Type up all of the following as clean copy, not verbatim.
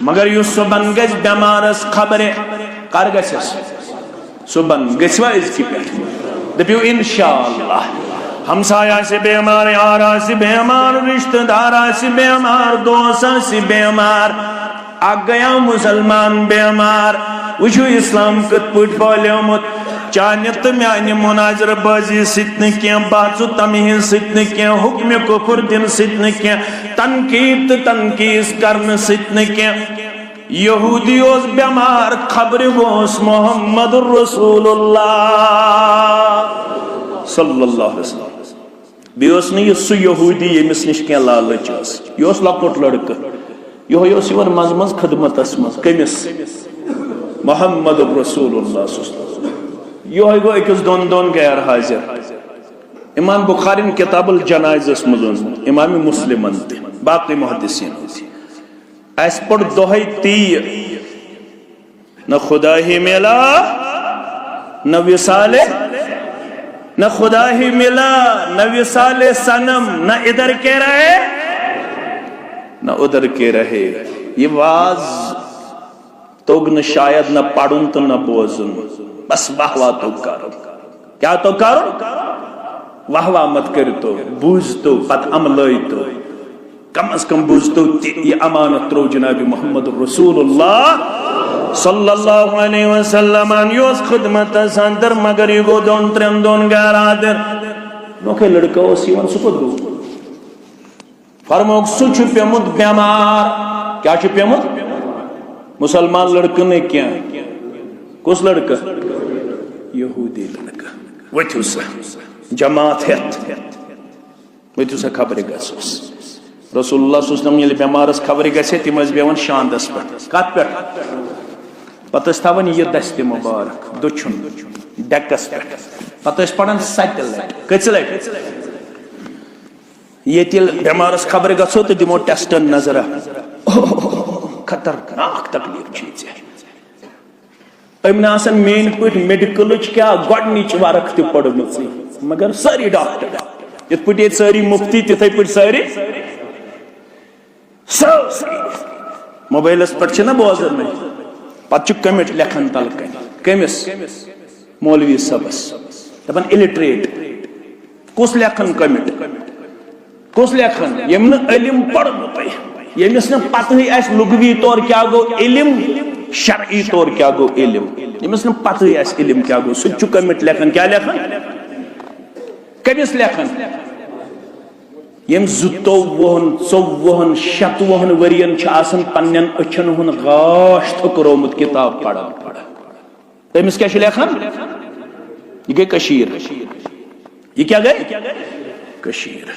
مگر یس صبحن گژھِ بیمارس خبرِ کر گژھس صبحن گژھوا أزکہِ پٮ۪ٹھ دٔپِو اِنشاءاللہ ہمسایہ آسہِ بیمار یار آسہِ بیمار رشتہ دار آسہِ بیمار دوست آسہِ بیمار اکھ گیا مسلمان بیمار وچھو اسلام کت پٲٹھۍ پھٲلیومُت چانہِ تہٕ میانہِ مناظر بٲزی سۭتۍ نہٕ کینٛہہ بحث و تمہیٖز سۭتۍ نہٕ کینٛہہ حکمہِ کفر دِنہٕ سۭتۍ نہٕ کینٛہہ تنقیٖد تہٕ تنقیٖس کرنہٕ سۭتۍ نہٕ کینٛہہ یہودی اوس بیمار خبرِ اوس محمد رسول اللہ صلی اللہ علیہ وسلم بیٚیہِ اوس نہٕ یہِ سُہ یہودی ییٚمِس نِش کینٛہہ لالٕچ ٲس یہِ اوس لۄکُٹ لڑکہٕ یِہوے اوس یِوان منٛزٕ منٛزٕ خدمتس منٛز کٔمِس محمد رسول اللہ یِہوے گوٚو أکِس دۄن غیر حاضر امام بخارین کتاب الجنائزس منٛز اوسمُت امام مسلمن تہِ باقٕے محدثین تہِ اَسہِ پوٚر دۄہے تیٖر نہ خدا ہی ملا نہ وصال نہ خدا ہی ملا نہ وصال صنم نہ ادھر کے رہے نہ ادھر کے رہے یہ واز توگ نہ شاید نہ پڑھن تو نہ بوزن بس واہ واہ تو کرو کیا تو کرو واہ واہ مت کر تو بوز تو پت عمل تو کم از کم بوز تو یہ امانت رو جناب محمد رسول اللہ صلی اللہ علیہ وسلم یوس خدمت ساندر مگر یہ گو دون غیر حاضر نوکے لڑکا اس یوان سپد گو فرموک سو چھ پیمت بیمار کیا چھ پیمت مسلمان لڑکا نے کیا کس لڑکا یہودی لڑکا ویتھو سا جماعت ہیت ویتھو سا خبر گسوس رسول اللہ صلی اللہ علیہ وسلم یلی بیمارس خبر گسے تم از بیون شاندس پہ کت پہ پتہ تھاون یہ دست مبارک دچھن ڈیکس پہ پتہ پڑھن ست لٹ کچ لٹ یہ تیل بیمارس خبر گسو تو دمو ٹیسٹن نظر خطرناک تکلیف چیز ہے امن آسن مین پٹ میڈیکلچ کیا گۄڈنِچ ورق تہ پڑھمٕژ مگر ساری ڈاکٹر یتھ پٲٹھۍ ییٚتہِ ساری مفتی تِتھے پٲٹھۍ ساری موبائلس پہ نا بوزان پتہ کمٹ لکھان تل کمس مولوی صبس دپان الٹریٹ کس لکھان کمٹ کس لکھان یم علم پڑھنت یمس نا پتہ آس لغوی طور کیا گو علم شرعی طور کیا گو علم یمس نا پتہ آس علم کیا گو سہ کمٹ لکھان کیا لکھان کمس لکھان یم 22 شتوہن ورین پنن اچھن ہن غاش تھکرومت کتاب پڑھان تمس کیا لکھان یہ گئی کشیر یہ کیا گئی کشیر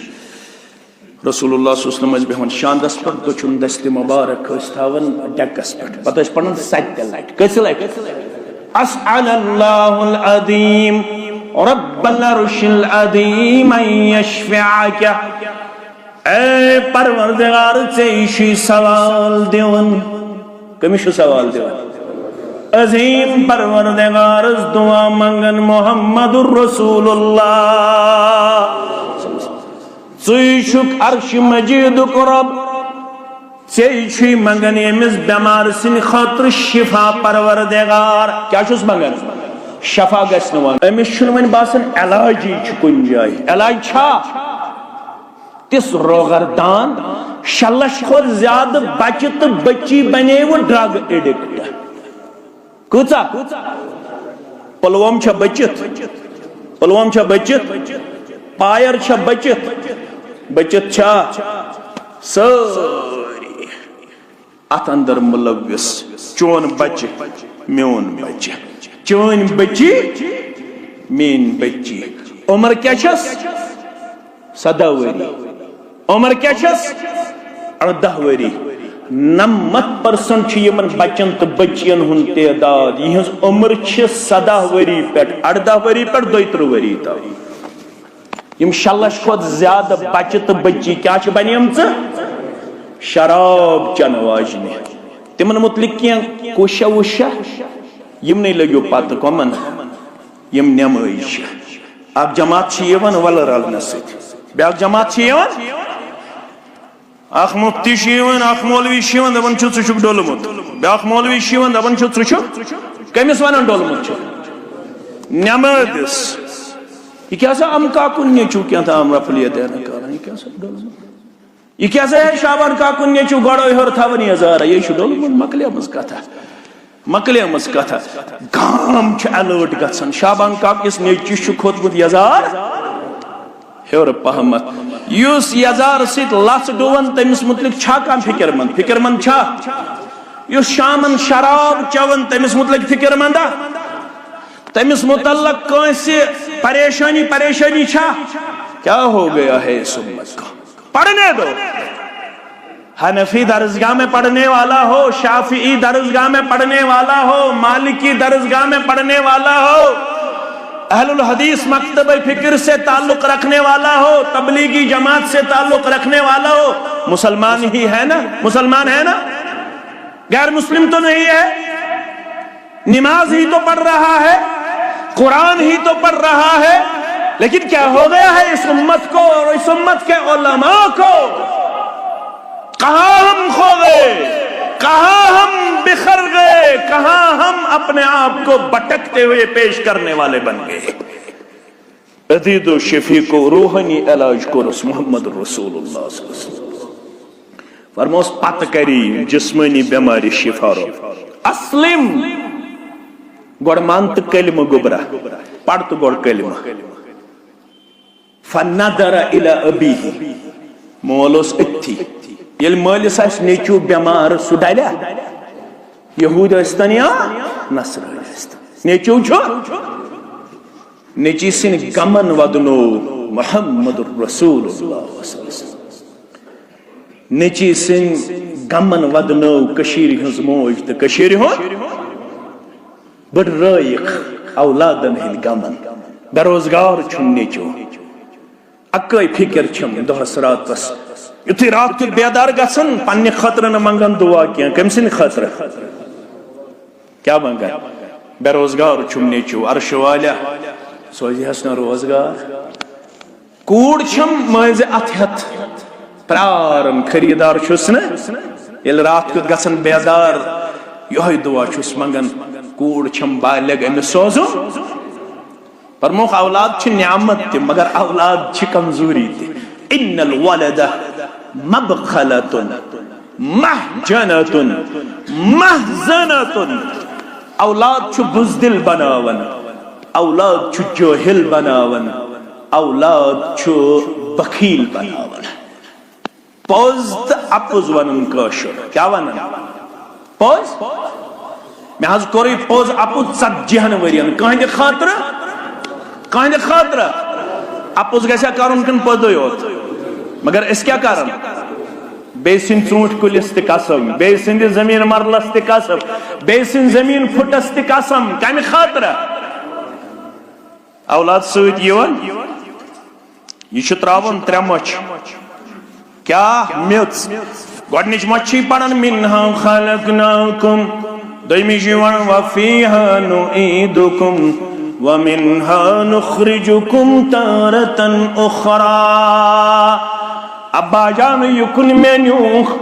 رسول اللہ صلی اللہ علیہ وسلم بیہون شاندس پر دچھن دست مبارک تھاون ڈیکس پہ پتہ پڑھان ست لٹ کس لٹ اسأل اللہ العظیم رب العرش العظیم ان یشفعک اے پروردگار ژے سوال دیون کمش سوال دیون عظیم پروردگار دعا منگن محمد الرسول اللہ ژٕ عرش مجید رب ژے منگن یمس بیمار سن خاطر شفا پروردگار کیا چھس منگن شفا گژھِ نہٕ وَنُن أمِس چھُنہٕ وۄنۍ باسان علاجی چھُ کُنہِ جایہِ علاج چھا تِژھ روغردان 6 لچھ کھۄتہٕ زیادٕ بچہِ تہٕ بچی بنے وہ ڈرگ ایڈکٹ کۭژاہ پلوم چھا بچت پایر چھا بچت چھا سٲری اتھ اندر ملوث چون بچہ میون بچہ چون بچی مین بچی عمر کیا چھس 17 وری عمر کیا چھس 18 وری 90% چھ یمن بچن تو بچین ہن تعداد یہنز عمر چھ 17 وری پٹ 18 وری پٹ 32 وری تا یم 6 لچھ کھوت زیادہ بچہ تو بچی کیا چھ بنیمژ شراب چن واجنہ تمن متعلق کینٛہہ کوشا وشا یم نہیں لگیو پتہ کمن یم نمائش اک جماعت چھ یوان ولر النس بیاکھ جماعت چھ یوان اخ مفتی شیون اخ مولوی شیون دپان چھ ژٕ چھُکھ ڈولمُت بیاکھ مولوی شیون دپان چھُ ژٕ چھُکھ کٔمِس ونان ڈولمُت چھُ نٮ۪مٲدِس یہ کیا سا ام کاکُن نیچو کیا تھا ہم رفلیت دینا کران یہ کیا سا ڈولمُت یہ کیا سا ہے شابان کاکُن نیچو گڑو ہر تھاون یزارا یہ چھُ ڈولمُت مکلیمٕژ کتھا مکلیمٕژ کتھا گام چھُ الرٹ گژھان شابان کاکِس نیچوِس چھُ کھوتمُت یزار ہیور پہمت یُس یزار سۭتۍ لژھ ڈوان تٔمِس متعلق چھا کانٛہہ فکر مند چھا یُس شامن شراب چوان تٔمِس متعلق فکر مندا تٔمِس متعلق کٲنٛسہِ پریشانی چھا کیا ہو گیا ہے اس امت کو پڑھنے دو حنفی درسگاہ میں پڑھنے والا ہو شافعی درسگاہ میں پڑھنے والا ہو مالکی درسگاہ میں پڑھنے والا ہو اہل الحدیث مکتب فکر سے تعلق رکھنے والا ہو تبلیغی جماعت سے تعلق رکھنے والا ہو مسلمان ہی ہے نا غیر مسلم تو نہیں ہے نماز ہی تو پڑھ رہا ہے قرآن ہی تو پڑھ رہا ہے لیکن کیا ہو گیا ہے اس امت کو اور اس امت کے علماء کو کہاں ہم کھو گئے کہاں ہم بکھر گئے کہاں ہم اپنے آپ کو بٹکتے ہوئے پیش کرنے والے بن گئے عدید و شفیع کو روحانی علاج کو محمد رسول اللہ صلی اللہ علیہ وسلم فرموس پت کری جسمانی بیماری شفا رو اسلم گوڑ مانت کلمہ گبرہ پڑھت گوڑ کلمہ فنظر الى ابیہ مولوس اتھی یل مالس آس نیچو بیمار سہ ڈالیا یہود ٲسۍتن یا نصرٲنی ٲسۍتن نیچو چھو نیچی سن غمن ودنو محمد رسول اللہ صلی اللہ علیہ وسلم نیچی سن غمن ودنو کشیر ہنز موج تو کشیر ہن بڑ رائق اولادن ہند غمن بے روزگار چھن نیچو اکائی فکر چھم دہس راتس یتھی رات کی بیدار گژھن پنہ خطرہ نہ منگن دعا کیا کم سن خطرہ کیا منگن بے روزگار چھم نیچو عرش والا سوزی ہسنا روزگار کوڑ چھم ماز اتھت پرارن خریدار چھس نا یل رات کی گژھن بیدار یہ دعا چھس منگن کوڑ چھم بالغ امس سوزو فرموخ اولاد چھ نعمت تی مگر اولاد چھ کمزوری تی ان الولد مبخلت محجنت محزنت اولاد چھ بزدل بناون اولاد چھ جوہل بناون اولاد چھ بخیل بناون پوز اپوز ونن کاشر کیا ونن پوز میں حض کوری پوز اپوز 40 ورین کہاں خاطر اپوز گیسا کرن کن پودو یوت مگر اس کیا کرن بے سن ژوٗنٛٹھ کُلِس تہِ قسم بے سندِ زمین مرلس تہِ قسم بے سن زمین پھٹس تہِ قسم کمہِ خاطرٕ اولاد سۭتۍ یِوان یہ چھُ تراون 3 مچھ کیا میٚژ گۄڈنِچ مچھ چھِ پران منہا خلقناکم دویمہِ چھِ یِوان وفیہا نُعیٖدُکم وَمِنْهَا نُخْرِجُكُمْ تَارَةً أُخْرَى ابا جان یکن میں نیوخ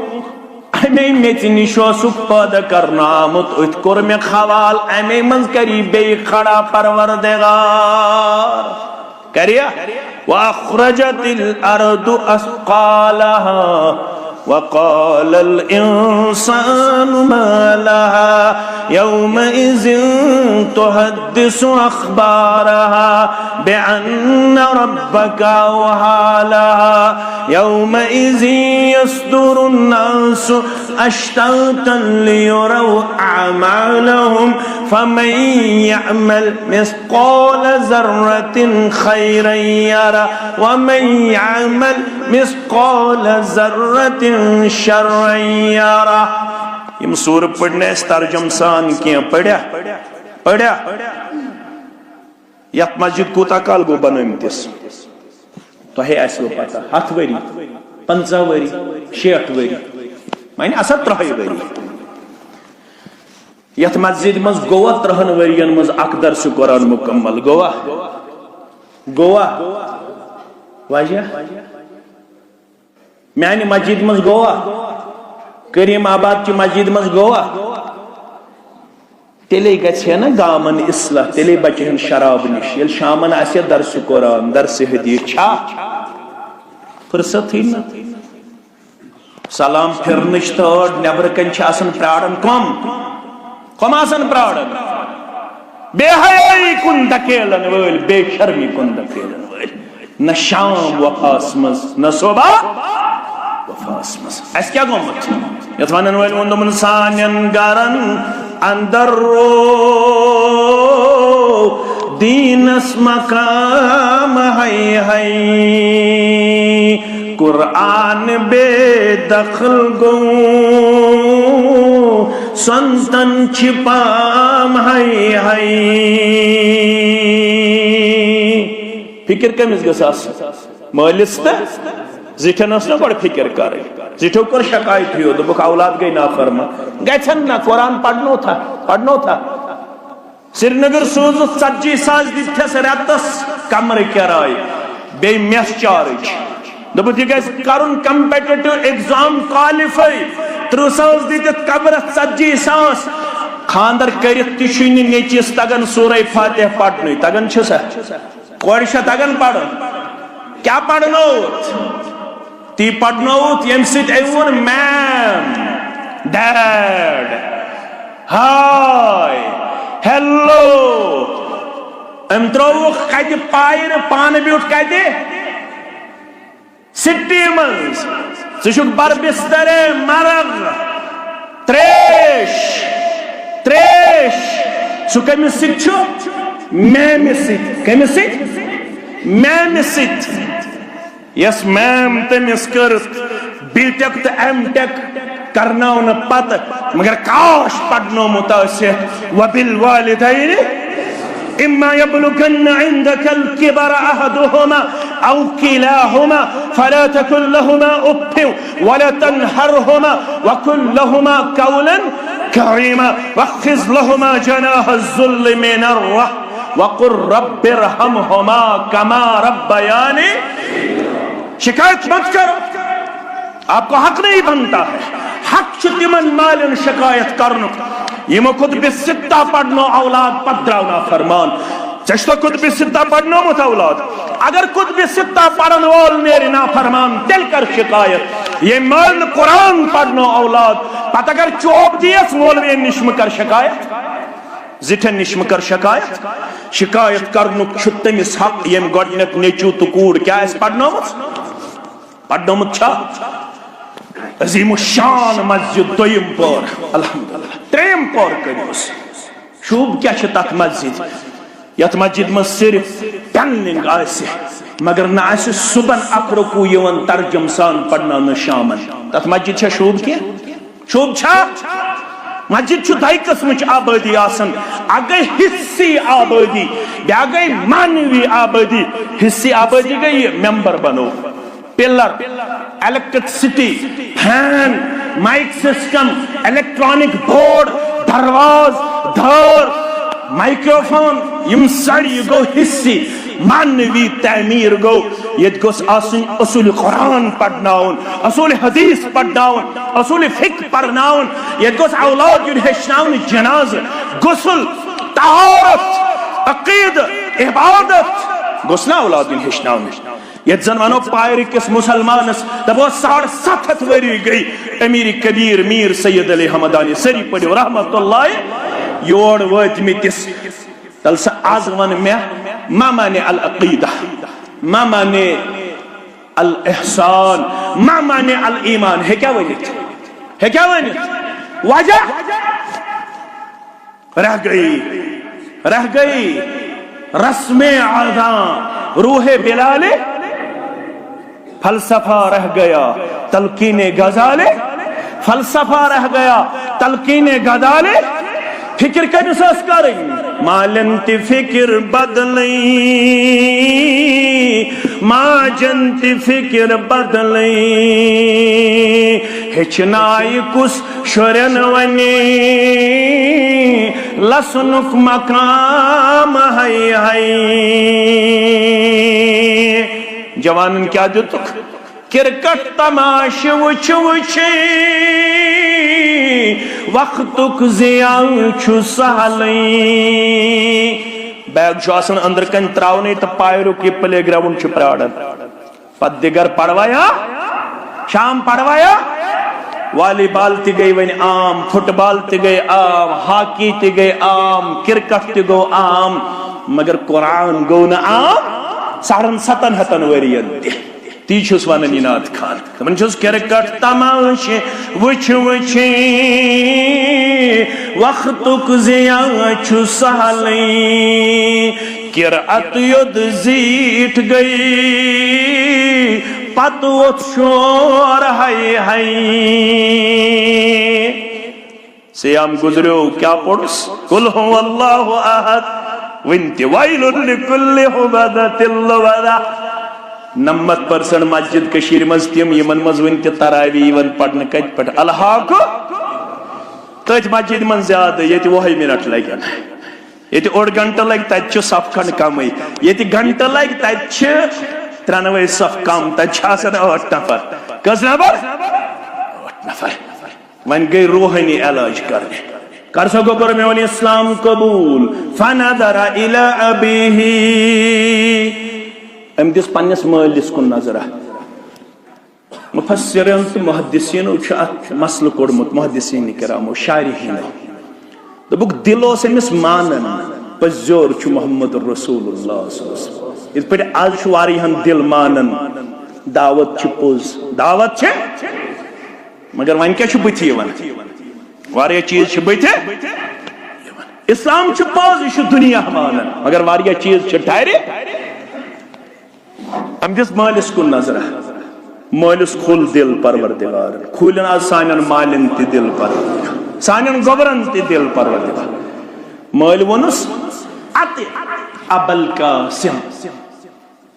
امی میچ نشوسک پاد کرنا آمد ات کور میں خوال امی منز کری بے کھڑا پروردگار کریا وَأَخْرَجَتِ الْأَرْضُ أَثْقَالَهَا وَقَالَ الْإِنسَانُ مَا لَهَا يَوْمَئِذٍ تُحَدِّثُ أَخْبَارَهَا بِأَنَّ رَبَّكَ أَوْحَى لَهَا يَوْمَئِذٍ يَصْدُرُ النَّاسُ أَشْتَاتًا لِيُرَوْا أَعْمَالَهُمْ فَمَن يَعْمَلْ مِثْقَالَ ذَرَّةٍ خَيْرًا يَرَهُ وَمَن يَعْمَلْ مِثْقَالَ ذَرَّةٍ شَرًّا يَرَهُ یم سور پڑھنے اس ترجم سان کیا پڑھیا یت مسجد کوتا کال گو بنٲمتِس تۄہے آسیو پتہ 7 ؤری 50 ؤری 60 ؤری معنی اصل 30 ؤری یت مسجد مز گوا 30 ورین مز اکھ درس قرآن مکمل گوا وجہ میانی مسجد مز گوا کریم آباد کی مسجد مز گوا تیلے گھے نا گامن اصلاح تیلے بچہن شراب نش یل شامن آسیا درس قرآن درس حدیث چھا فرصت ہی نا سلام پھرنش تو نبر کن آسان پرارن کم آسان پرارن بے حیائی کن دکیلن ول بے شرمی کن دکیلن ول نہ شام وفاس مز نہ صبح وفاس مز اس کیا گومت یت ونن ول وندمن سانین گرن اندر رو دینس مقام ہے قرآن بے دخل گو سنتن چھپام ہے فکر کمس گساس مالس تو زٹھن نا گوڑ فکر کر زٹھو کر شکایت ہو دبک اولاد گئی نافرما گھن نا قرآن پڑھنو تھا سری نگر سوز 40,000 دس رتس کمر کرائے بے میس چارج دبت یہ گھس کرن کمپیٹیٹو ایگزام کوالیفائی 30,000 دت قبرس 40,000 خاندر کرت تشن نیچس تگن سورہ فاتح پڑھن تگن چھسا کوڑشا تگن پڑھن کیا پڑھنوت تی پڑھنوت یم سیت ایون میم ڈیڈ ہائی ہیلو ام تروخ کت پائر پان بیوٹ کت سٹی منز ثک بر بستر مرغ تریش سہ کمس ست میم ست یس میم تمس کرت بی ٹیک تو ایم ٹیک کرناؤن پت مگر کاش پڑھنومت وبالوالدین اما يبلغن عندك الكبر احدهما او كلاهما فلا تقل لهما اف ولا تنهرهما وقل لهما قولا كريما واخفض لهما جناح الذل من الرحمة وقل رب ارحمهما كما ربياني شکایت مت کرو آپ کو حق نہیں بنتا ہے حق تمن مالن شکایت کرنو یہ خود بستہ پڑھنو اولاد پدراونا فرمان چشتو خود بستہ پڑھنو مت اولاد اگر خود بستہ پڑھن وول میری نا فرمان تل کر شکایت یہ مال قرآن پڑھنو اولاد پتہ اگر چوب دیس مولوی نشم کر شکایت زٹھن نشم کر شکایت کرنو چھتمس حق یم گوڈنیک نیچو تو کوڑ کیا اس پڑھنو مت چھا عظیم الشان مسجد دویم پور الحمدللہ تریم پور کریوس شوب کیا تک مسجد یت مسجد میں صرف پینلنگ آئے مگر نہ آئے صبح اکرکو یون ترجم سان پڑھنا نہ شامن تت مسجد چھا شوب کیا شوب چھا مسجد چھو دائی قسمچ آبادی آسن اگئی حصی آبادی یا اگئی مانوی آبادی حصی آبادی گئی ممبر بنو pillar electricity fan mic system electronic board درواز دھار مائکروفون یم سڑی گو حصی مانوی تعمیر گو یہ گوس آسن اصول قرآن پڑھناؤن اصول حدیث پڑھناؤن اصول فقہ پڑھناؤن یہ گوس اولاد یونہشناؤن جناز غسل طہارت عقید عبادت گوسنا اولاد یونہشناؤن یہ زنوانو پائر کس مسلمانس دبو 7.5 وری گئی امیر کبیر میر سید علی حمدانی سری پڑی رحمت اللہ یوڑ وجمتس تلسا آزوان میں ما مانے العقیدہ ما مانے الاحسان ما مانے الایمان ہے کیا وجہ وجہ رہ گئی رسم اعظام روح بلال فلسفہ رہ گیا تلقین غزالے فلسفہ رہ گیا تلقین غزالے فکر کا نساس کریں مالنت فکر بدلیں ما جنت فکر بدلیں ہچنائی کس شرن ونی لسنک مقام ہے جوانن کیا دیتک کرکٹ تماش وچ وچی وقتک ضیاء چھُ سہلٕے بیگ چھُ آسان أنٛدرٕ کَنہِ ترٛاونٕے تہٕ پایرُک یہِ پلے گراؤنڈ چھُ پرٛاران پتہٕ دِگر پڑوایا شام پڑوایا والی بال تہِ گئی وۄنۍ عام فٹ بال تہِ گئی عام ہاکی تہِ گئی عام کرکٹ تہِ گوٚو عام مگر قرآن گوٚو نہٕ عام 700 ؤرین تہِ تی چھُس ونان عناد خان دپان چھُس کرکٹ تماش وٕچھ وٕچھی وقتُک ضیاء چھُ سہلٕے قرأت یوٚد زیٖٹھ گئی پتہٕ ووٚتھ شور ہاے ہاے سیام گزریو کیا پوٚرُس قُل هو اللہ احد وٕنہِ تہِ ویل لکل ہمزۃ لمزہ 90% مسجد کشیر مز تم یمن مز ون تہ تراوی یوان پڑھنے کت پہ الحاق تت مسجد من زیادہ یہ 20 منٹ لگن یہ 1 گھنٹہ لگ تت صف کھنڈ کم یہ گھنٹہ لگ تت 93 صف کم تت 8 نفر کس نفر 8 نفر ون گئی روحانی علاج کرنے کر سکو کر میں اسلام قبول فنظر الى ابیہ ام دس پنس مالس کن نظرہ مفسرین تو محدثینو ات مسئلہ کوڑمت محدثین کرامو شارحینو دبک دل اس امس مانن پزور چھ محمد رسول اللہ صلی اللہ علیہ وسلم اس پر آج واریہن دل مانن دعوت چھ پوز دعوت چھ مگر وان کیا چھ بتھی ون واریہ چیز چھ بتھی اسلام چھ پوز یہ دنیا مانن مگر واریہ چیز چھ ٹھہرے ہم دس مالس کن نظر مالس کھول دل پروردگار کھولن آج سانن مالن تی دل پروردگار سانن گبرن تی دل پروردگار مال ونس اتی ابل قاسم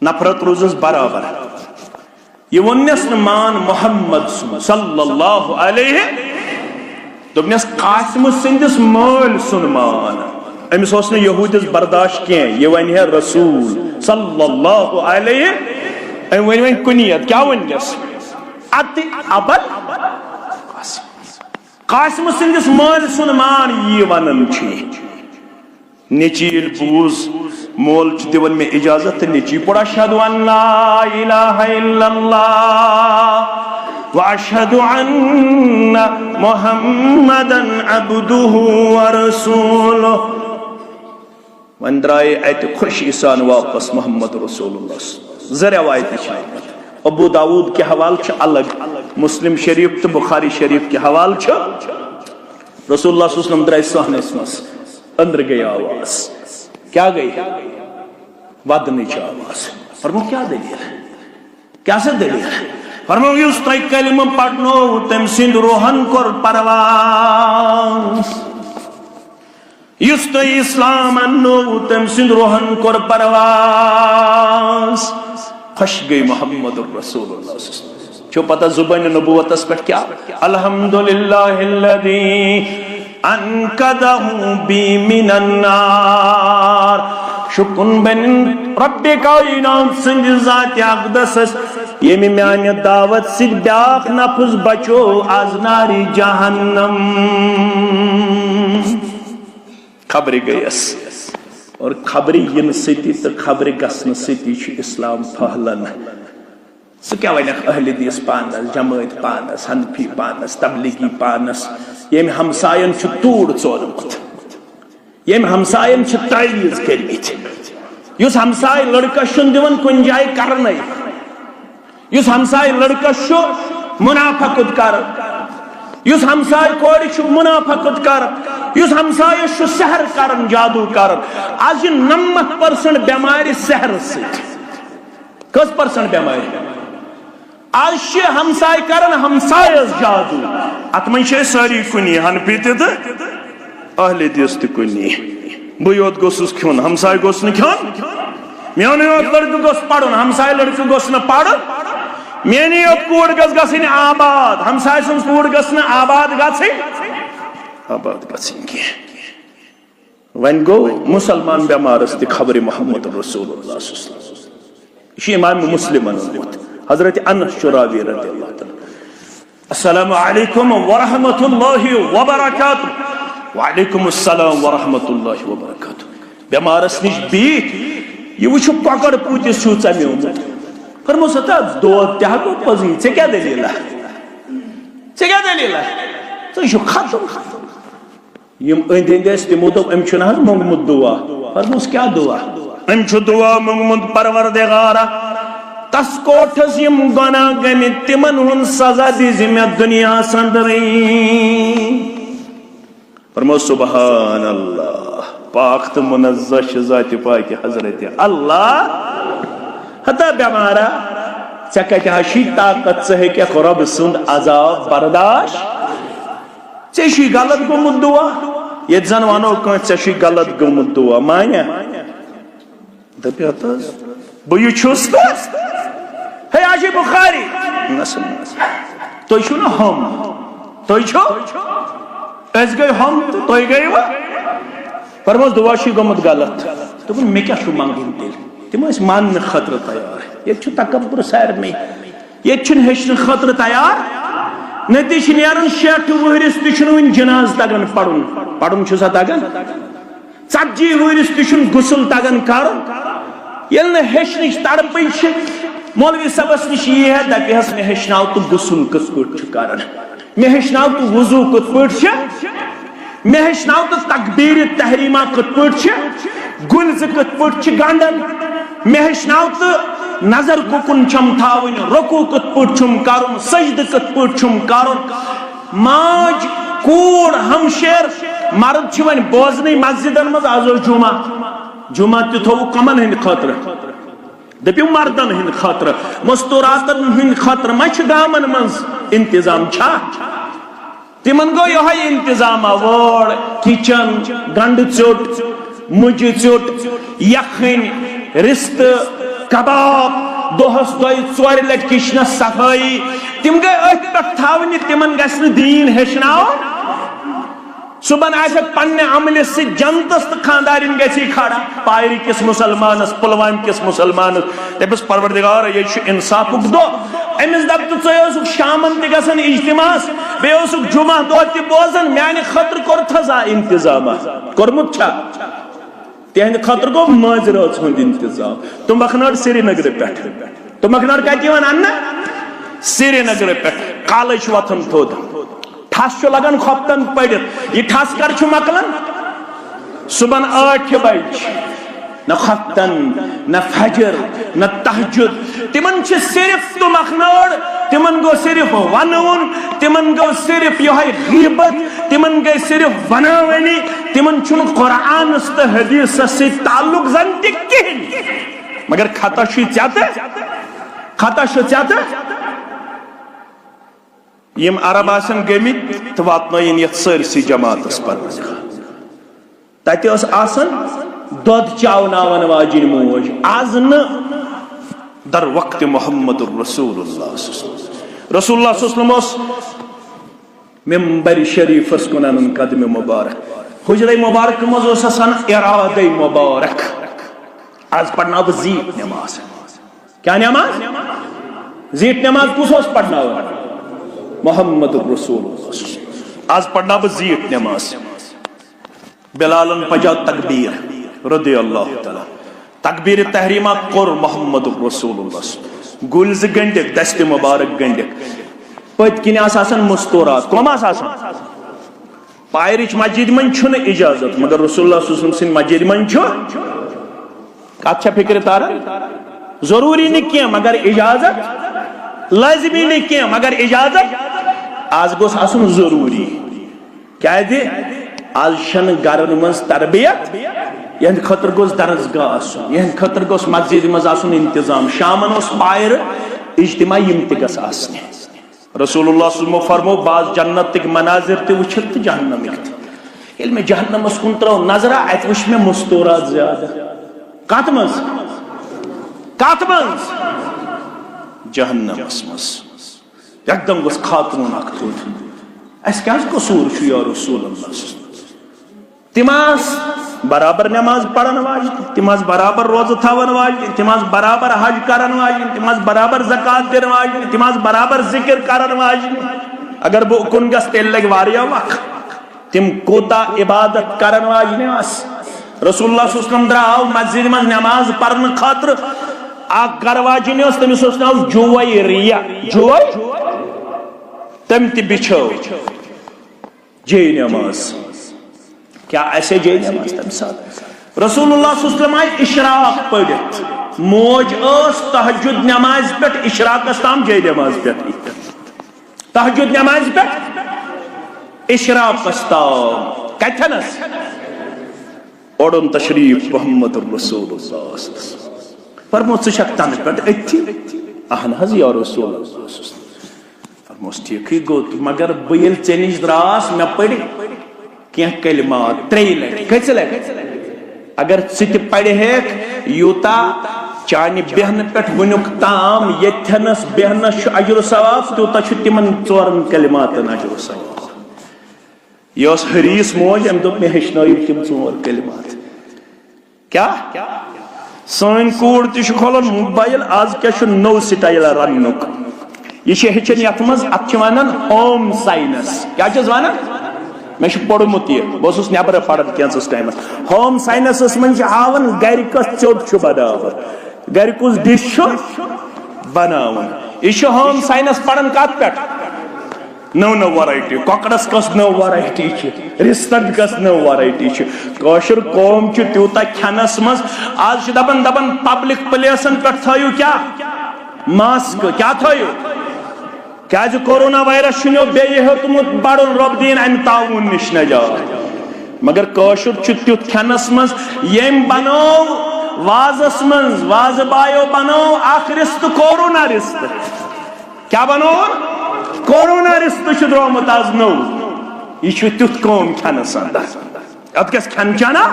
نفرت روزس برابر یہ ونس مان محمد صلی اللہ علیہ دبنس قاسم سندس مال سن مان امس اس نے یہودس برداشت کیا یہ ون ہے رسول صلی اللہ علیہ ام ون کنیت کیا ونس ات ابل قاسم سندس مال سن مان یہ ونن چھ نچیل بوز مول چھ دیون میں اجازت نچی پڑا اشہد ان لا الہ الا اللہ واشہد ان محمدا عبدہ ورسولہ ون درائے ایت خوشی سان واپس محمد رسول اللہ زروایت چھت ابو داود کے حوال چھ الگ مسلم شریف تو بخاری شریف کے حوال چھ رسول اللہ صلی اللہ علیہ وسلم درائے صحنہ اسمس اندر گئی آواز کیا گئی ودنی چھ آواز فرمو کیا دلیل ہے کیا سے دلیل ہے فرمو یوس تائی کلمہ پڑھنو تم سند روحن کر پرواز یس تو اسلام انو تم سند روحن کر پرواز خوش گئی محمد رسول اللہ صلی اللہ علیہ وسلم چھو پتہ زبان نبوت اس پر کیا الحمدللہ الذی انقذہ بی من النار شکن بن رب کائنات سند ذات اقدس یمی میانی دعوت سید بیاق نفس بچو از ناری جہنم خبری گئی اس اور خبری ین سیتی تو خبری گسن سیتی چھ اسلام پھہلن سو کیا ونیک اہل حدیث پانس جماعت پانس حنفی پانس تبلیغی پانس یم ہمسائن چھ توڑ ژورمت یم ہمسائن چھ تعویز کرمت یس ہمسائے لڑکا شن دیون کن جائے کرنے یس ہمسائے لڑکا شو منافقت کر یس ہمسائے کوڑی چھ منافقت کر یس ہمسائے شو سحر کرن جادو کرن آج 90% بیماری سحر سے کس پرسنٹ بیماری آج شے ہمسائے کرن ہمسائے جادو اتمن شے ساری کنی حنفی تہ اہل حدیث تہ کنی بہت گوسس کھون ہمسائے گوس نہ کھون میون یوت لڑکہ گوس پڑھن ہمسائے لڑکہ گوس نہ پڑھن میانی یوت کوڑ گس گسن آباد ہمسائے سن کوڑ گس نہ آباد گسن آباد گسن کی ون گو مسلمان بیمار است خبر محمد رسول اللہ صلی اللہ علیہ وسلم یہ امام مسلم انوت حضرت انس شراوی رضی اللہ تعالیٰ. السلام علیکم ورحمۃ اللہ وبرکاتہ. وعلیکم السلام ورحمۃ اللہ وبرکاتہ. بیمارس نش بیت یہ وچھو کۄکر پوٗتِس چھُ ژمیومُت. فرمو سا دود تہِ ہٮ۪کو پزی ژےٚ کیٛاہ دٔلیٖلہ ژےٚ کیٛاہ دٔلیٖلہ ژٕ چھُکھ ختم. یم أنٛدۍ أنٛدۍ ٲسۍ تِمو دوٚپ أمۍ چھُنہٕ حظ موٚنگمُت دُعا. فرموس کیٛاہ دُعا؟ أمۍ چھُ دُعا موٚنگمُت پروردگارا تس کوٹھس یم گۄناہ گٔمٕتۍ تِمن ہُنٛد سزا دِزِ مےٚ دُنیاہس انٛدرٕے. فرمو سبحان اللہ پاک تہٕ منزہ چھِ ذاتِ پاکہِ حضرت اللہ. ہتا بیمارا ژےٚ کتہِ حظ چھُے طاقت ژٕ ہیٚککھ رۄبہٕ سُنٛد عذاب برداشت. ژےٚ چھُے غلط گوٚمُت دُعا. ییٚتہِ زن ونو کٲنٛسہِ ژےٚ چھُے غلط گوٚمُت دُعا مانیا دپہِ ہت حظ بہٕ یہِ چھُس تہٕ ہے آج بخاری تُہۍ چھُو نا ہم تُہۍ چھو أسۍ گٔے ہم تہٕ تُہۍ گٔیوا. فرموس دُعا چھُے گوٚمُت غلط. دوٚپُن مےٚ کیٛاہ چھُ منٛگُن تیٚلہِ. تِم ٲسۍ ماننہٕ خٲطرٕ تیار. ییٚتہِ چھُ تکبر سارنٕے. ییٚتہِ چھُنہٕ ہیٚچھنہٕ خٲطرٕ تیار. نتیجہ چھِ نیران 60 وُہرِس تہِ چھُنہٕ وُنہِ جناز تگان پرُن. پرُن چھُسا تگان. 40 وُہرِس تہِ چھُنہٕ غسل تگان کرُن. ییٚلہِ نہٕ ہیٚچھنٕچ تڑپٕے چھِ مولوی صٲبس نِش یی ہے دپہِ حظ مےٚ ہیٚچھناو تہٕ غسل کِتھ پٲٹھۍ چھُ کران. مےٚ ہیٚچھناو تہٕ وضوٗ کِتھ پٲٹھۍ چھِ. مےٚ ہیٚچھناو تہٕ تکبیٖرِ تحریٖما کِتھ پٲٹھۍ چھِ. گُلزٕ کِتھ پٲٹھۍ چھِ گنڈان. مےٚ ہیٚچھناو تہٕ نظر کُکُن چھم تھاوٕنۍ. رکوٗع کِتھ پٲٹھۍ چھُم کرُن. سجدٕ کِتھ پٲٹھۍ چھُم کرُن. ماج کوٗر ہمشیر مرد چھِ وۄنۍ بوزنٕے مسجدن منٛز آز اوس جمعہ. جمعہ تہِ تھوٚوُکھ کمن ہٕنٛدِ خٲطرٕ دٔپِو مردن ہٕنٛدِ خٲطرٕ. مستوٗراتن ہٕنٛدِ خٲطرٕ ما چھِ گامن منٛز انتظام چھا. تِمن گوٚو یِہوے انتظامہ وٲر کچن گنڈٕ ژیوٚٹ مُجہِ ژیوٚٹ یکھٕنۍ رِستہٕ کباب دۄہس 2-4 لٹہِ کچنس صفٲیی. تِم گٔے أتھۍ پٮ۪ٹھ تھاونہِ. تِمن گژھِ نہٕ دیٖن ہیٚچھناوُن. صبحن آسٮ۪کھ پننہِ عملہِ سۭتۍ جنتس تہٕ خاندارٮ۪ن گژھی کھڑا. پایرِ کِس مُسلمانس پُلوامہِ کِس مُسلمانس دپٮ۪س پروردگارا ییٚتہِ چھُ انصافُک دۄہ. أمِس دپ تہٕ ژٕ اوسُکھ شامن تہِ گژھان اجتماعس بیٚیہِ اوسُکھ جمعہ دۄہ تہِ بوزان. میانہِ خٲطرٕ کوٚرتھس آ انتظامہ کوٚرمُت چھا. تہنٛدِ خٲطرٕ گوٚو مٲنزِ رٲژ ہُنٛد انتظام. تُمبکھ نٲر سرینگرٕ پٮ۪ٹھ. تُمبکھ نٲر کتہِ یِوان اننہٕ سرینگرٕ پٮ۪ٹھ. کالے چھُ وۄتھان تھوٚد. ٹھس چھُ لگان کھۄفتن پٔرِتھ. یہِ ٹھس کر چھُ مۄکلان صبحن 8 بجہِ. نہ کھۄفتن نہ فجر نہ تہجد. تِمن چھِ صرف تُمبکھ نٲر. تِمن گوٚو صرف ونُن. تِمن گوٚو صرف یِہوے غیبت. تِمن گٔے صرف وناوٲنی. تِمن چھُنہٕ قرآنس تہٕ حدیثس سۭتۍ تعلق زن تہِ کِہینۍ. مگر خطا چھُے ژےٚ تہٕ خطا چھُ ژےٚ تہٕ. یم عرب آسن گٔمٕتۍ تہٕ واتنٲیِن یتھ سٲرسٕے جماعتس پروردگار. تتہِ ٲس آسان دۄد چاوناون واجِنۍ موج. آز نہٕ در وقت محمد رسول اللہ رسول اللہ صلی اللہ علیہ وسلم اوس ممبر شریفس کُن انان قدمِ مبارک. حجرے مبارک منٛز اوس آسان ارادے مبارک. آز پرناو بہٕ زیٖٹھ نٮ۪ماز. کیٛاہ نٮ۪ماز. زیٖٹھ نٮ۪ماز کُس اوس پرناوان محمد رسول اللہ. آز پرناو بہٕ زیٖٹھ نٮ۪ماز. بلالن پجاو تکبیر رضی اللہ تعالیٰ. تکبیر تحریمہ کوٚر محمد رسول اللہ. گُلزٕ گنڈِکھ دستہِ مبارک گنڈِکھ. پٔتۍ کِنۍ آسہٕ آسان مستوٗرات. کۄم آسہٕ آسان. پایرٕچ مسجد منٛز چھُنہٕ اجازت مگر رسول اللہ صلی اللہ علیہ وسلم سٕنٛدِ مسجد منٛز چھُ. کتھ چھا فکرِ تاران. ضروٗری نہٕ کینٛہہ مگر اجازت. لٲزمی نہٕ کینٛہہ مگر اجازت. آز گوٚژھ آسُن ضروٗری. کیٛازِ آز چھنہٕ گرن منٛز تربیت. یہندِ خٲطرٕ گوٚژھ درسگاہ آسُن. یہندِ خٲطرٕ گوٚژھ مسجد منٛز آسُن انتظام. شامن اوس پایرٕ اجتماع یِم تہِ گژھِ آسنہِ. رسول اللہ صلی اللہ علیہ وسلم فرمو بعض جنتٕکۍ مناظر تہِ وٕچھِتھ تہٕ جہنمٕکۍ تہِ. ییٚلہِ مےٚ جہنمس کُن ترٲو نظرا اتہِ وٕچھ مےٚ مستوٗرات زیادٕ. کتھ منٛز کتھ منٛز جہنمس منٛز. یکدم گوٚژھ خاتوٗن اکھ تھوٚد. اسہِ کیٛازِ قصوٗر چھُ یا رسول اللہ. تِم آسہٕ برابر نماز پڑھن واجن تم برابر روزہ تھاون واجن تم برابر حج کرن واجن تم برابر زکات دن واجن تم برابر ذکر کرن واجن اگر بہ کن گس تیل لگ واریاہ وقت تم کوتا عبادت کرن واجن رسول اللہ صلی اللہ علیہ وسلم درآو مسجد من نماز پڑھن خاطر اک گھر واجن تمس اوس ناو جویریہ جوی تم تہ بچھو جے نماز کیا ایسے جے نماز تم ساتھ رسول اللہ صلی اللہ علیہ وسلم آئی اشراق پڑھت موج اس تہجد نماز پہ اشراق استام جے نماز پہ تہجد نماز پہ اشراق استام کتنس اوڑن تشریف محمد رسول اللہ فرمو ژٕ تن پہ اتھی اہن حض یا رسول اللہ فرموس ٹھیک گو مگر بہ یل ژے نش دراس مے پڑھ کیا کلمات ترٛیٚیہِ لٹہِ کٔژِ لٹہِ اگر ژٕ تہِ پرِہیکھ یوٗتاہ چانہِ بیہنہٕ پٮ۪ٹھ وٕنیُک تام ییٚتھٮ۪نس بیہنس چھُ اجر و ثواب تیوٗتاہ چھُ تِمن ژورن کلماتن اجر و ثواب یہ ٲس حریٖص موج أمۍ دوٚپ مےٚ ہیٚچھنٲیِو تِم ژور کلمات کیٛاہ سٲنۍ کوٗر تہِ چھُ کھولان موبایل آز کیٛاہ چھُ نوٚو سٹایل رننُک یہ چھِ ہیٚچھان یتھ منٛز اتھ چھِ ونان ہوم ساینس کیٛاہ چھِس ونان میں پوٚرمُت یہ بہٕ اوسُس نیبرٕ پران کینٛژس ٹایمس ہوم ساینسس منٛز چھِ ہاوان گرِ کۄس ژیوٚٹ چھُ بناوان گرِ کُس ڈِش چھُ بناوان یہ چھُ ہوم ساینس پران کتھ پٮ۪ٹھ نٔو نٔو ورایٹی کۄکرس کۄس نٔو ورایٹی چھِ رستن کۄس نٔو ورایٹی چھِ کٲشُر قوم چھُ تیوٗتاہ کھٮ۪نس منٛز آز چھِ دپان پبلک پلیسن پٮ۪ٹھ تھٲیِو کیٛاہ ماسک کیٛاہ تھٲیِو کیٛازِ کورونا وائرس چھُنو بیٚیہِ ہیوٚتمُت بڑُن رۄب دِیِن امہِ تعاوُن نِش نجات مگر کٲشُر چھُ تیُتھ کھٮ۪نس منٛز ییٚمۍ بنوو وازس منٛز وازٕ بایو بنوو اکھ رِستہٕ کورونا رِستہٕ کیٛاہ بنووُن کورونا رِستہٕ چھُ درٛومُت آز نوٚو یہ چھُ تیُتھ قوم کھٮ۪نس اندر اتھ گژھِ کھٮ۪ن چٮ۪نا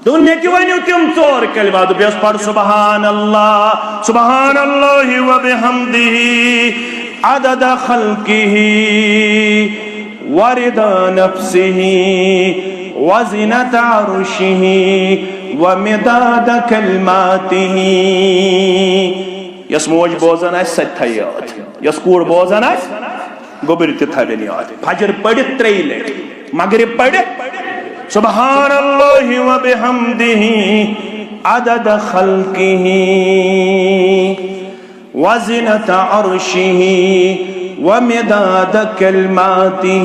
تو مے تہِ ؤنِو تِم ژور کلمات بیٚیہِ ٲس پڑھ سبحان اللہ و بحمدہ عدد خلقہ ورضا نفسہ وزنۃ عرشہ ومداد کلماتہ یس موج بوزان آسہِ سۄ تہِ تھایہِ یاد یس کوٗر بوزان آسہِ گوٚبٕرۍ تہِ تھاوٮ۪ن یاد فجر پٔرِتھ ترٛیٚیہِ لٹہِ مغرب پٔرِتھ سبحان اللہ و بحمدہ عدد خلقہ وزنۃ عرشہ ومداد کلماتہ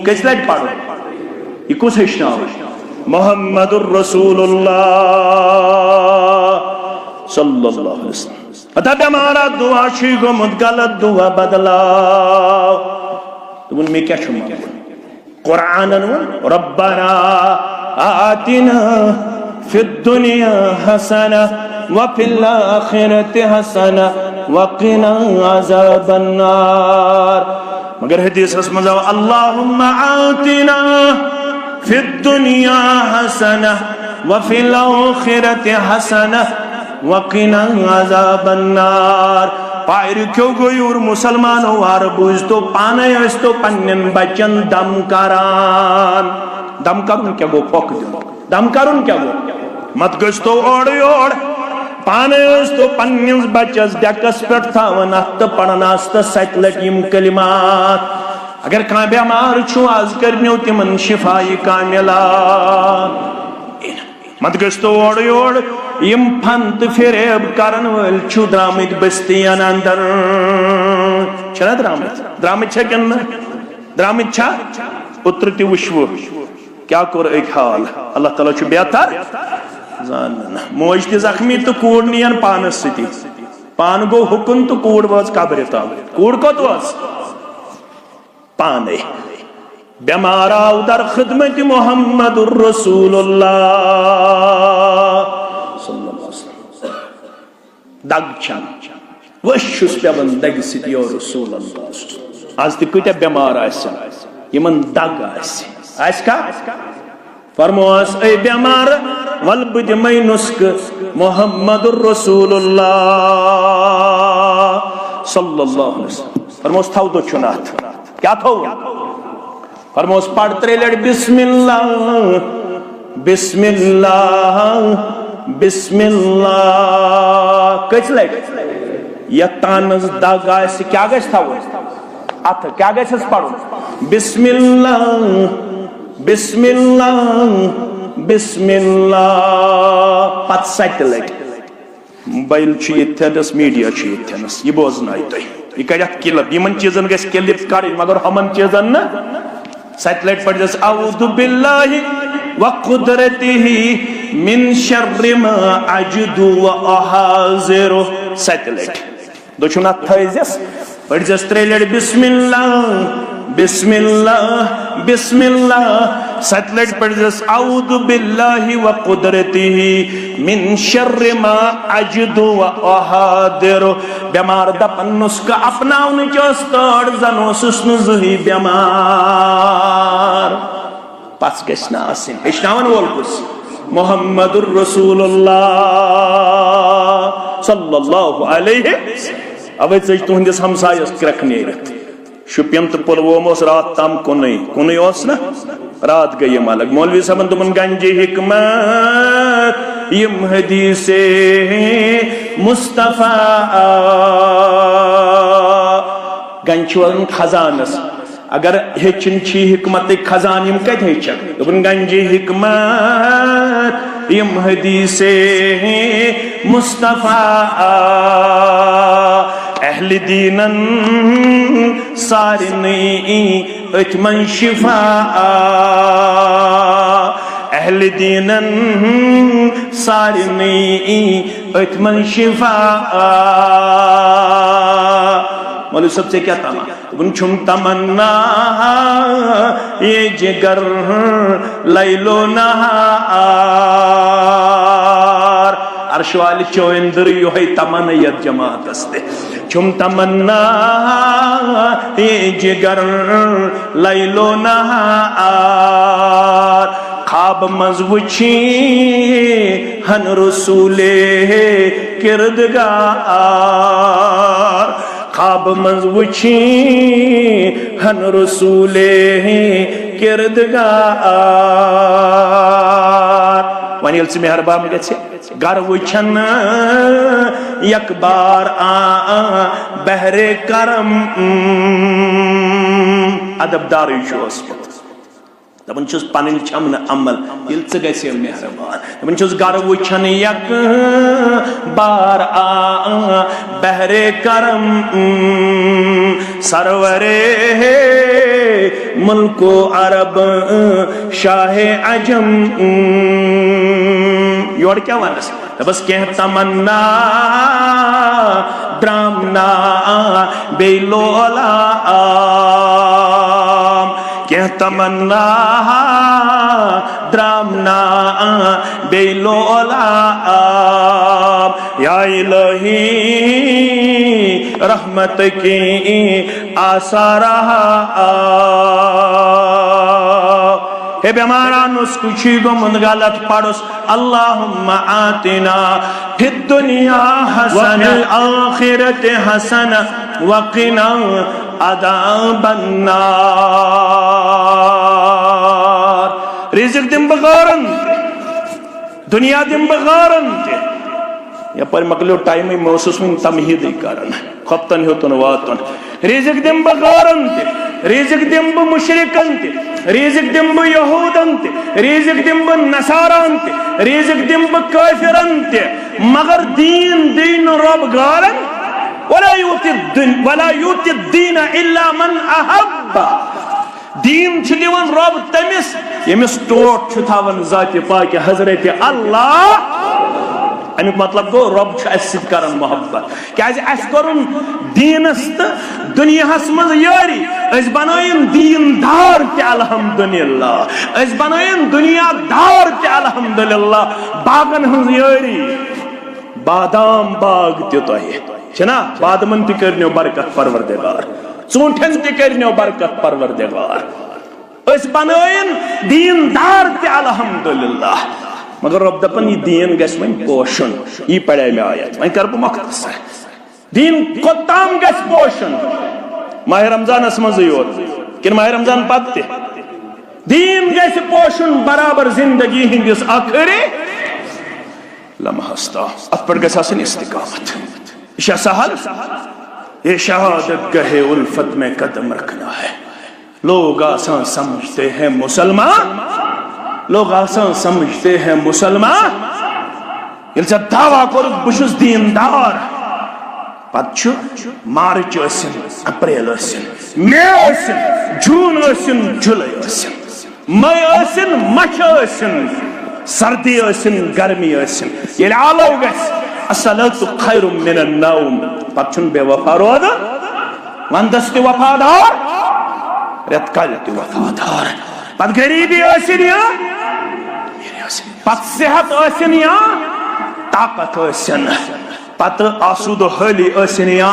کس لٹہِ پڑھو یہ کس ہیٚچھناو محمد الرسول اللہ صلی اللہ علیہ وسلم اتھا بیمارا دعا چھُے گوٚمُت غلط دعا بدلاو دوٚپُن مےٚ کیٛاہ چھُ منگُن قرآن ربنا آتنا فی الدنیا حسنہ وفی الاخرۃ حسنہ وقنا عذاب النار مگر حدیثس منٛز آو اللہم آتنا فی الدنیا حسنہ وفی الاخرۃ حسنہ وقنا عذاب النار پائر کیوں گویور مسلمانو وار بوزتو پانے استو پنن بچن دم کران دم کرن کیا گو پھوک دن دم کرن کیا گو مت گستو اوڑ اوڑ پانے استو پنن بچس ڈیکس پٹ تھاون ات پڑناست سچ لٹیم کلمات اگر کان بیمار چھو آز کرنیو تمن شفائی کاملہ مت گستو اوڑ اوڑ یم پھنت فریب کرن ول چھو درامت بستیان اندر چھنا درامت چھا کن درامت چھا اتر تی وشو کیا کور ایک حال اللہ تعالیٰ چھو بہتر زاننا موج تی زخمی تو کوڑ نین پانس ستی پان گو حکم تو کوڑ واز قبر تال کوڑ کت واز پانے بیماراو در خدمت محمد الرسول اللہ صلی اللہ علیہ وسلم دگ چن وشس پیون دگ ستی یا رسول اللہ آج تی کتا بیمار آئیسا یمن دگ آئیس کا فرمواس اے بیمار والبد میں نسک محمد الرسول اللہ صلی اللہ علیہ وسلم فرمواس تھاو دو چنات کیا تھاو فرموس پڑھ 3 لٹ بسم اللہ بسم اللہ بسم اللہ کچھ لٹ یا تانز دگ آئے کیا گیس تھا وہ ات کیا گیس پڑھو بسم اللہ بسم اللہ بسم اللہ پت 7 لٹ موبائل چیتنس میڈیا چیتنس یہ بوزنائی تو یہ کریت کلپ یمن چیزن گیس کلپ کاری مگر ہمن چیزن نا 7 لٹ پڑھ جس اعوذ باللہ وقدرتہ من شر ما اجد و احاذر 7 لٹ دو چھنا تھائزس پڑھ جس 3 لٹ بسم اللہ بسم اللہ بسم اللہ 7 لٹ پڑھ جس اعوذ باللہ وقدرتہ من شر ما اجد و احاذر بیمار دپن نسخہ اپناؤن چوستوڑ زنو سسن زہی بیمار پس گشنا آسن ہشناون وول کس محمد الرسول اللہ صلی اللہ علیہ اوے چیز تہندس ہمسایس کرک نیرت شپین تو پلووم اس رات تام کنی اس نا رات گئی مالک مولوی صاحبن تمن گنجی حکمت یم حدیث مصطفیٰ گنچوان خزانس اگر ہچن چھی حکمت خزان یم کت ہچن تمن گنجی حکمت یم حدیث مصطفیٰ اہل دینن سارنی اتمن شفاء اہل دینن سارنی اتمن شفاء مولوی صاحب سے کیا تمنا ان چھم تمنا یہ جگر لیلو نہار عرش والی چوئندر یوہی تمنیت جماعت استے چھم تمنا یہ جگر لیلو نہار خواب مزوچی ہن رسول کردگار خواب مزوچی ہن رسول کردگار وانی علسی مہربان گئے گر وچھن یک بار بہر کرم ادب داری چھو اسمت دبن چھوز پانین چمن عمل یل چھ گئے مہربان دبن چھوز گر وچھن یک بار بہر کرم سرور ملک و عرب شاہ عجم یور کیا وانس بس کہہ تمنا درامنا بیلو علام کہہ تمنا درامنا بیلو علام یا الہی رحمت کی آثارہ ہے بیمارا نسکو چیگو مندگالت پڑھوس اللہم آتنا فی الدنیا حسن والآخرت حسن وقنا عذاب النار رزق دن بغارن دنیا دن بغارن یا پر مقلو ٹائمی موسوس من تمہیدی کرن خبتن ہوتن واتن رزق دن بغارن رزق دن بمشرکن رزق دن بیہودن رزق دن بنصاران رزق دن بکافرن مگر دین رب غارن ولا یوتی الدین الا من احب دین چھلیون رب تمس یمس ٹوٹ چھتاون ذات پاک حضرت اللہ امیک مطلب گو رب چھ اس سید کرن محبت کیازِ اس کرن دینس دنیا مز یاری اس بنائن دین دار تے الحمدللہ اس بنائن دنیا دار تے الحمدللہ باغن ہنز یاری بادام باغ تے توہی چھنا بادمن تی کرنیو برکت پروردگار ژوٗنٛٹھٮ۪ن تی کرنیو برکت پروردگار اس بنائن دین دار تے الحمدللہ مگر رب دپن یہ دین گس ون پوشن یہ پڑھے میں آیت میں کر بہ مختصر دین کوتام گس پوشن ماہ رمضان اس مز یوت کن ماہ رمضان پتہ دین گیس پوشن برابر زندگی ہندس آخری لمحہ ات پر گیس آسن استقامت. یہ سہل، یہ شہادت گہے الفت میں قدم رکھنا ہے. لوگ آسان سمجھتے ہیں مسلمان، لوگ آسان سمجھتے ہیں مسلمان یل ژے دعویٰ کورک بشس دیندار، پتہ مارچ ٲسِن، اپریل ٲسِن، مے ٲسِن، جون ٲسِن، جولائی ٲسِن، مئی ٲسِن، مچھ ٲسِن، سردی ٲسِن، گرمی ٲسِن، ییٚلہِ آلو گژھِ الصلاۃ خیر من النوم، پتہ چھُنہٕ بے وفا روزان، وندس تہِ وفادار، رٮ۪تہٕ کالہِ تہِ وفادار، پتہٕ غریبی ٲسِن یا پتہٕ صحت ٲسِن یا طاقت ٲسِن، پتہٕ آسود و حٲلی ٲسِن یا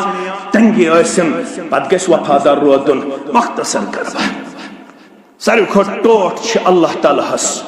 تنگی ٲسِن، پتہٕ گژھِ وفادار روزُن. مختصر کرٕ بہٕ، ساروی کھۄتہٕ ٹوٹھ چھِ اللہ تعالیٰ ہس.